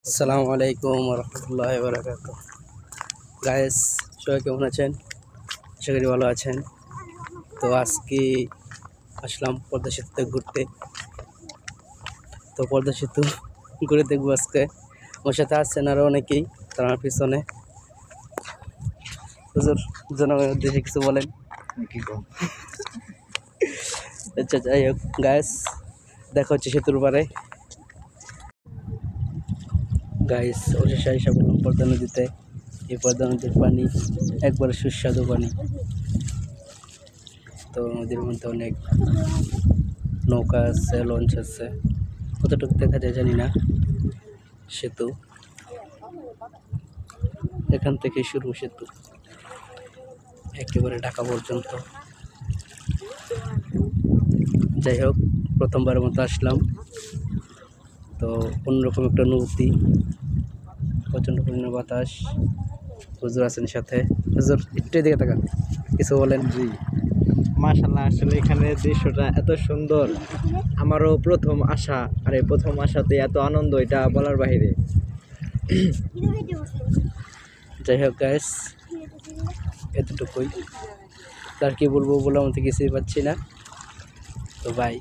আসসালামু আলাইকুম রহমতুল্লাহি ওয়া বারাকাতুহু। গাইস, সবাই কেমন আছেন? আশা করি ভালো আছেন। তো আজকে আসলাম পদ্মা সেতুতে ঘুরতে। তো পদ্মা সেতু ঘুরে দেখবো আজকে। আমার সাথে আসছেন আরও অনেকেই, তার আমার পিছনে। হুজুর, জনগণের উদ্দেশ্যে কিছু বলেন। আচ্ছা, যাই হোক গাইস, দেখা হচ্ছে সেতুর পারে। গাইস, অবশেষে আইসা বললাম পদ্মা নদীতে। এই পদ্মা নদীর পানি একবারে সুস্বাদু পানি। তো নদীর মধ্যে অনেক নৌকা আছে, লঞ্চ আছে, কতটুকু দেখা যায় জানি না। সেতু এখান থেকে শুরু, সেতু একেবারে ঢাকা পর্যন্ত। যাই হোক, প্রথমবারের মতো আসলাম, তো অন্যরকম একটা নদী, প্রচণ্ড পরিমাণে বাতাস। হুজুর আছেন সাথে। হুজুর, একটু এদিকে তাকান, কিছু বলেন। জি, মাশাআল্লাহ, আসলে এখানে দৃশ্যটা এত সুন্দর। আমারও প্রথম আসা, আর এই প্রথম আসাতে এত আনন্দ, এটা বলার বাহিরে। যাই হোক গাইস, এতটুকুই। আর কি বলবো, বলে আমাকে কিছুই পাচ্ছি না। তো বাই।